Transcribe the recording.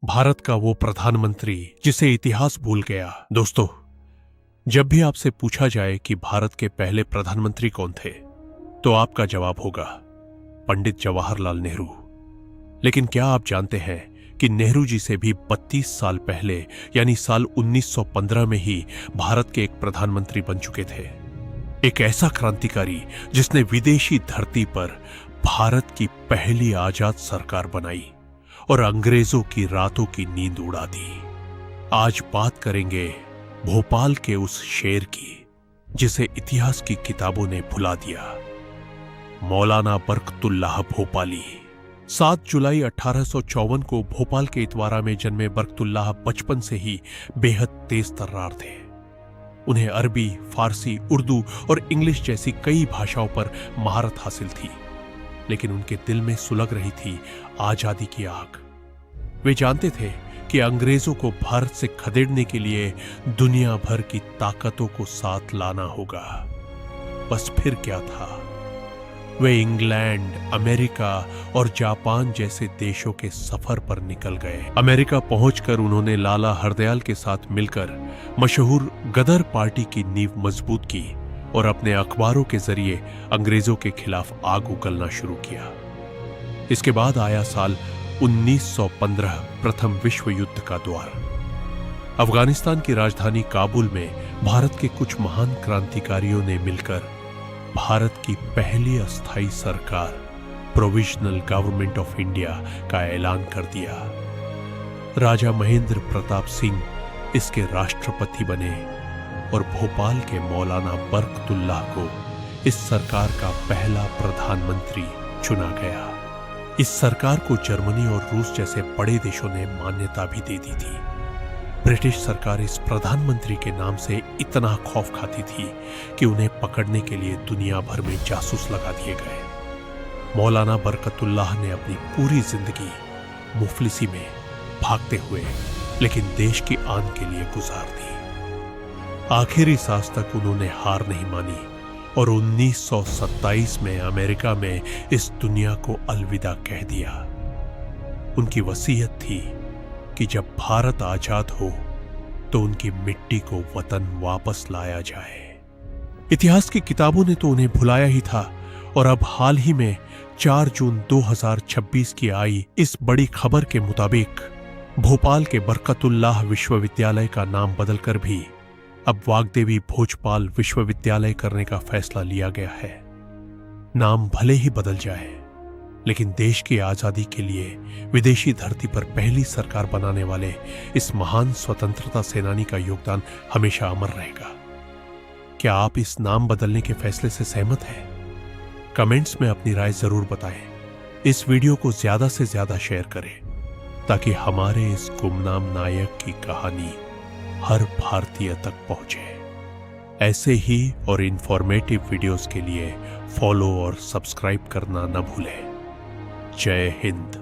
भारत का वो प्रधानमंत्री जिसे इतिहास भूल गया। दोस्तों, जब भी आपसे पूछा जाए कि भारत के पहले प्रधानमंत्री कौन थे, तो आपका जवाब होगा पंडित जवाहरलाल नेहरू। लेकिन क्या आप जानते हैं कि नेहरू जी से भी 32 साल पहले यानी साल 1915 में ही भारत के एक प्रधानमंत्री बन चुके थे। एक ऐसा क्रांतिकारी जिसने विदेशी धरती पर भारत की पहली आजाद सरकार बनाई और अंग्रेजों की रातों की नींद उड़ा दी। आज बात करेंगे भोपाल के उस शेर की जिसे इतिहास की किताबों ने भुला दिया, मौलाना बरकतुल्लाह भोपाली। 7 जुलाई 1854 को भोपाल के इतवारा में जन्मे बरकतुल्लाह बचपन से ही बेहद तेज तर्रार थे। उन्हें अरबी, फारसी, उर्दू और इंग्लिश जैसी कई भाषाओं पर महारत हासिल थी, लेकिन उनके दिल में सुलग रही थी आजादी की आग। वे जानते थे कि अंग्रेजों को भारत से खदेड़ने के लिए दुनिया भर की ताकतों को साथ लाना होगा। बस फिर क्या था, वे इंग्लैंड, अमेरिका और जापान जैसे देशों के सफर पर निकल गए। अमेरिका पहुंचकर उन्होंने लाला हरदयाल के साथ मिलकर मशहूर गदर पार्टी की नींव मजबूत की और अपने अखबारों के जरिए अंग्रेजों के खिलाफ आग उगलना शुरू किया। इसके बाद आया साल 1915, प्रथम विश्व युद्ध का द्वार। अफगानिस्तान की राजधानी काबुल में भारत के कुछ महान क्रांतिकारियों ने मिलकर भारत की पहली अस्थायी सरकार प्रोविजनल गवर्नमेंट ऑफ इंडिया का ऐलान कर दिया। राजा महेंद्र प्रताप सिंह इसके राष्ट्रपति बने और भोपाल के मौलाना बरकतुल्लाह को इस सरकार का पहला प्रधानमंत्री चुना गया। इस सरकार को जर्मनी और रूस जैसे बड़े देशों ने मान्यता भी दे दी थी। ब्रिटिश सरकार इस प्रधानमंत्री के नाम से इतना खौफ खाती थी कि उन्हें पकड़ने के लिए दुनिया भर में जासूस लगा दिए गए। मौलाना बरकतुल्लाह ने अपनी पूरी जिंदगी मुफलिसी में भागते हुए लेकिन देश की आन के लिए गुजार दी। आखिरी सांस तक उन्होंने हार नहीं मानी और 1927 में अमेरिका में इस दुनिया को अलविदा कह दिया। उनकी वसीयत थी कि जब भारत आजाद हो तो उनकी मिट्टी को वतन वापस लाया जाए। इतिहास की किताबों ने तो उन्हें भुलाया ही था और अब हाल ही में 4 जून 2026 की आई इस बड़ी खबर के मुताबिक भोपाल के बरकतुल्लाह विश्वविद्यालय का नाम बदलकर भी अब वाग्देवी भोजपाल विश्वविद्यालय करने का फैसला लिया गया है। नाम भले ही बदल जाए, लेकिन देश की आजादी के लिए विदेशी धरती पर पहली सरकार बनाने वाले इस महान स्वतंत्रता सेनानी का योगदान हमेशा अमर रहेगा। क्या आप इस नाम बदलने के फैसले से सहमत हैं? कमेंट्स में अपनी राय जरूर बताएं। इस वीडियो को ज्यादा से ज्यादा शेयर करें ताकि हमारे इस गुमनाम नायक की कहानी हर भारतीय तक पहुंचे। ऐसे ही और इंफॉर्मेटिव वीडियोस के लिए फॉलो और सब्सक्राइब करना न भूलें। जय हिंद।